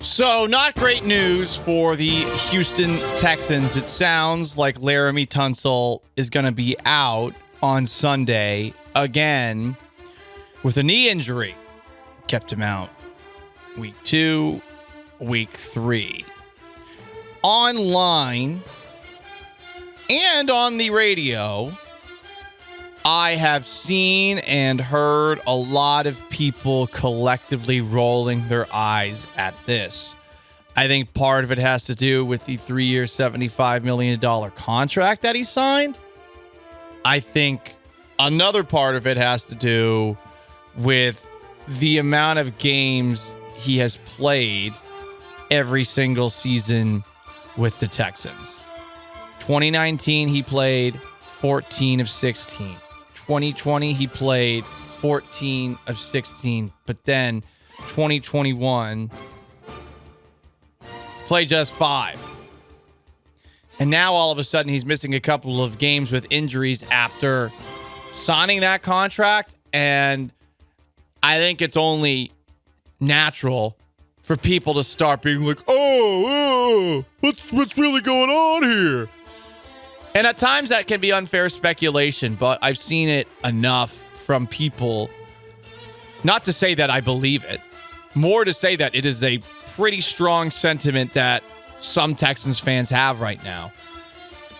So, not great news for the Houston Texans. It sounds like Laremy Tunsil is going to be out on Sunday again with a knee injury. Kept him out week 2, week 3. Online and on the radio, I have seen and heard a lot of people collectively rolling their eyes at this. I think part of it has to do with the 3-year, $75 million contract that he signed. I think another part of it has to do with the amount of games he has played every single season with the Texans. 2019, he played 14 of 16. 2020, he played 14 of 16, but then 2021 played just 5. And now all of a sudden he's missing a couple of games with injuries after signing that contract. And I think it's only natural for people to start being like, what's really going on here? And at times that can be unfair speculation, but I've seen it enough from people, not to say that I believe it, more to say that it is a pretty strong sentiment that some Texans fans have right now.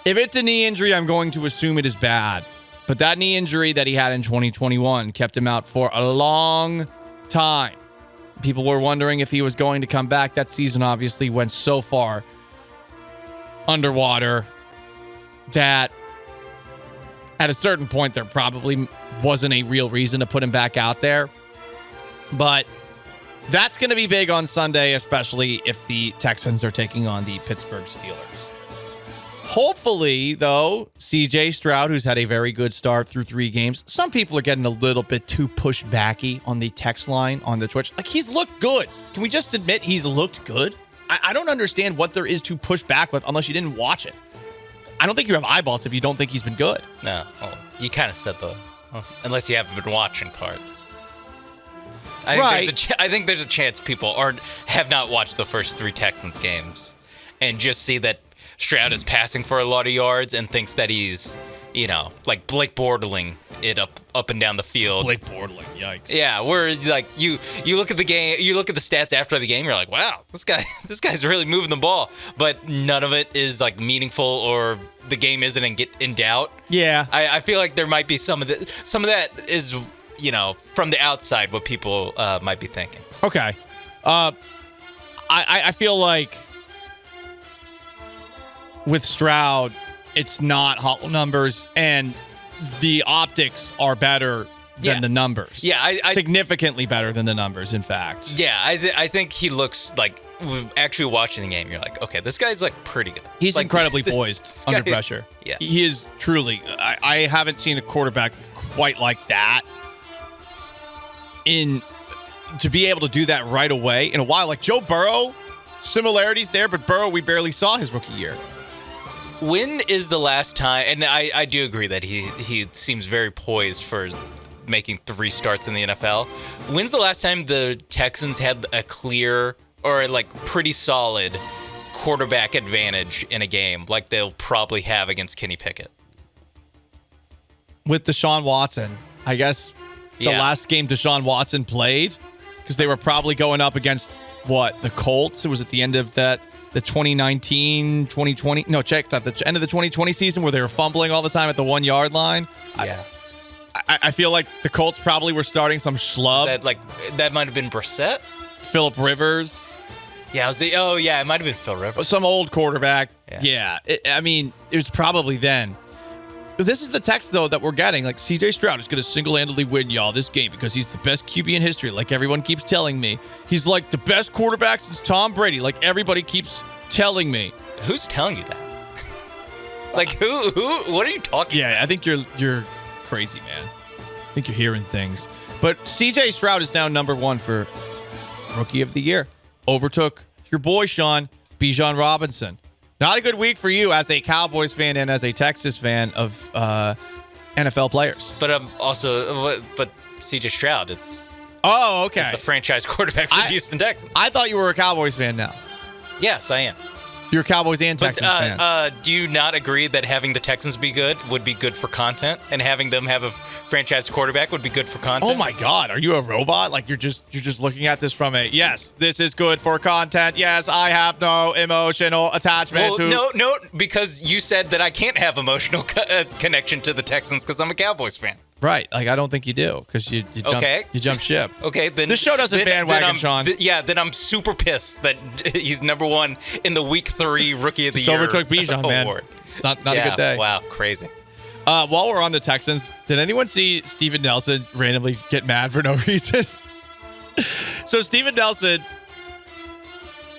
If it's a knee injury, I'm going to assume it is bad. But that knee injury that he had in 2021 kept him out for a long time. People were wondering if he was going to come back. That season obviously went so far underwater that at a certain point there probably wasn't a real reason to put him back out there. But that's going to be big on Sunday, especially if the Texans are taking on the Pittsburgh Steelers. Hopefully, though, CJ Stroud, who's had a very good start through 3 games, some people are getting a little bit too push-backy on the text line on the Twitch. Like, he's looked good. Can we just admit he's looked good? I don't understand what there is to push back with unless you didn't watch it. I don't think you have eyeballs if you don't think he's been good. No. Well, you kind of said the unless you haven't been watching part. I think there's a chance people have not watched the first 3 Texans games and just see that Stroud is passing for a lot of yards and thinks that he's, like Blake Bortling it up and down the field. Blake Bortling, yikes. Yeah, where like you look at the game, you look at the stats after the game, you're like, wow, this guy's really moving the ball, but none of it is like meaningful or the game isn't in doubt. Yeah, I feel like there might be some of that is from the outside what people might be thinking. Okay, I feel like with Stroud, it's not hollow numbers, and the optics are better than the numbers. Yeah, I significantly better than the numbers, in fact. Yeah, I think he looks like, actually watching the game, you're like, okay, this guy's like pretty good. He's like, incredibly poised under pressure. Yeah. He is truly. I haven't seen a quarterback quite like that to be able to do that right away in a while. Like Joe Burrow, similarities there, but Burrow, we barely saw his rookie year. When is the last time, and I do agree that he seems very poised for making 3 starts in the NFL. When's the last time the Texans had a clear or like pretty solid quarterback advantage in a game like they'll probably have against Kenny Pickett? With Deshaun Watson. I guess the last game Deshaun Watson played, because they were probably going up against, the Colts? It was at the end of the 2019, 2020. No, check that. The end of the 2020 season where they were fumbling all the time at the 1-yard line. Yeah. I feel like the Colts probably were starting some schlub. That might have been Brissett? Phillip Rivers. Yeah, it might have been Phil Rivers. Some old quarterback. Yeah. It was probably then. This is the text, though, that we're getting. Like, CJ Stroud is going to single-handedly win y'all this game because he's the best QB in history, like everyone keeps telling me. He's like the best quarterback since Tom Brady, like everybody keeps telling me. Who's telling you that? Like, who? What are you talking about? Yeah, I think you're crazy, man. I think you're hearing things. But CJ Stroud is now number 1 for Rookie of the Year. Overtook your boy, Sean, Bijan Robinson. Not a good week for you as a Cowboys fan and as a Texas fan of NFL players. But CJ Stroud, it's Oh, okay. He's the franchise quarterback for the Houston Texans. I thought you were a Cowboys fan now. Yes, I am. You're a Cowboys and Texans fan. Do you not agree that having the Texans be good would be good for content, and having them have a franchise quarterback would be good for content? Oh my God, are you a robot? Like you're just looking at this from a yes, this is good for content. Yes, I have no emotional attachment. No, because you said that I can't have emotional connection to the Texans because I'm a Cowboys fan. Right, like I don't think you do because you jump ship. Okay, then this show doesn't bandwagon Sean. Then I'm super pissed that he's number one in the Week 3 Rookie of the Year overtook Bijan, man. award. It's not a good day. Wow, crazy. While we're on the Texans, did anyone see Steven Nelson randomly get mad for no reason? So Steven Nelson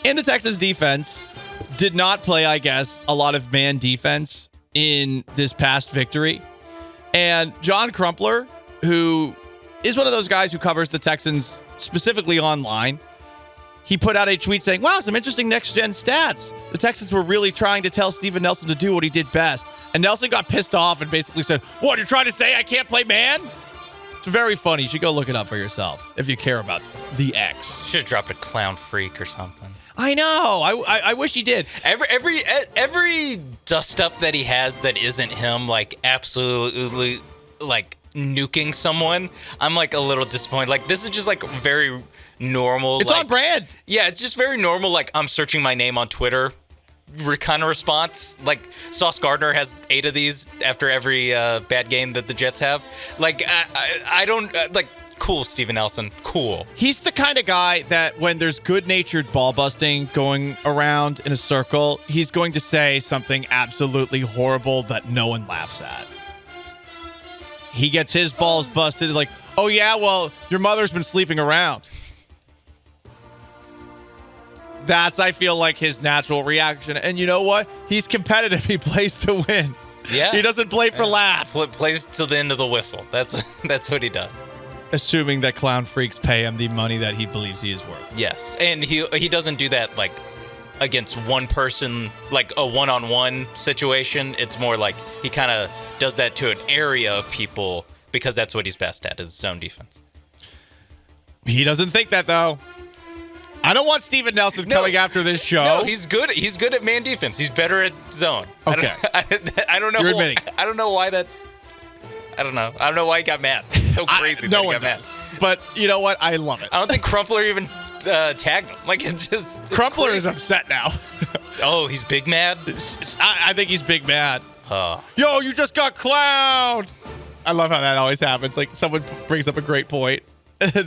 in the Texans defense did not play, I guess, a lot of man defense in this past victory. And John Crumpler, who is one of those guys who covers the Texans specifically online, he put out a tweet saying, wow, some interesting next-gen stats. The Texans were really trying to tell Steven Nelson to do what he did best. And Nelson got pissed off and basically said, what, you're trying to say I can't play man? It's very funny. You should go look it up for yourself if you care about the X. Should have dropped a clown freak or something. I know. I wish he did. Every dust up that he has that isn't him, like absolutely like nuking someone, I'm like a little disappointed. Like this is just like very normal. It's like, on brand. Yeah, it's just very normal. Like I'm searching my name on Twitter kind of response. Like Sauce Gardner has 8 of these after every bad game that the Jets have. Like I don't like. Cool, Steven Nelson. Cool. He's the kind of guy that when there's good-natured ball busting going around in a circle, he's going to say something absolutely horrible that no one laughs at. He gets his balls busted like, oh yeah, well, your mother's been sleeping around. That's, I feel like, his natural reaction. And you know what? He's competitive. He plays to win. Yeah. He doesn't play for laughs. Plays till the end of the whistle. That's what he does. Assuming that clown freaks pay him the money that he believes he is worth. Yes, and he doesn't do that like against one person, like a one-on-one situation. It's more like he kind of does that to an area of people because that's what he's best at, is zone defense. He doesn't think that, though. I don't want Steven Nelson coming after this show. No, he's good. He's good at man defense. He's better at zone. Okay. I don't know. You're admitting. I don't know why that. I don't know. I don't know why he got mad. It's so crazy that he got mad. But you know what? I love it. I don't think Crumpler even tagged him. Like it's Crumpler is upset now. Oh, he's big mad? I think he's big mad. Yo, you just got clowned. I love how that always happens. Like someone brings up a great point.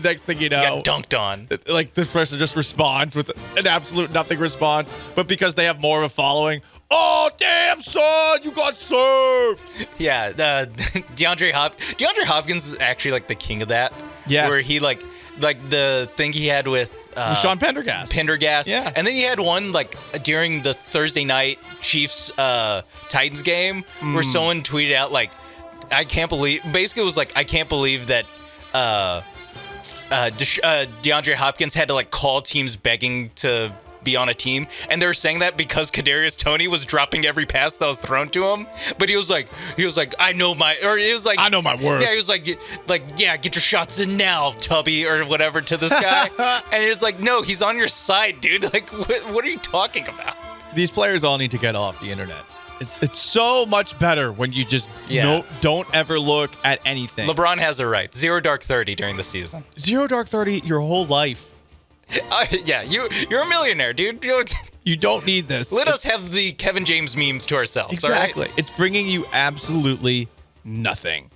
Next thing you know, got dunked on. Like the person just responds with an absolute nothing response. But because they have more of a following, oh damn son, you got served. Yeah, DeAndre Hopkins is actually like the king of that. Yeah, where he like the thing he had with Sean Pendergast. Yeah, and then he had one like during the Thursday night Chiefs Titans game where someone tweeted out like, I can't believe. Basically, it was like, I can't believe that. DeAndre Hopkins had to like call teams begging to be on a team, and they're saying that because Kadarius Toney was dropping every pass that was thrown to him. But he was like, I know my word. Yeah, he was like, yeah, get your shots in now, Tubby, or whatever to this guy. And he was like, no, he's on your side, dude. Like, what are you talking about? These players all need to get off the internet. It's so much better when you just don't ever look at anything. LeBron has it right. 0 dark 30 during the season. 0 dark 30 your whole life. Yeah, you're a millionaire, dude. You don't need this. Let us have the Kevin James memes to ourselves. Exactly. All right? It's bringing you absolutely nothing.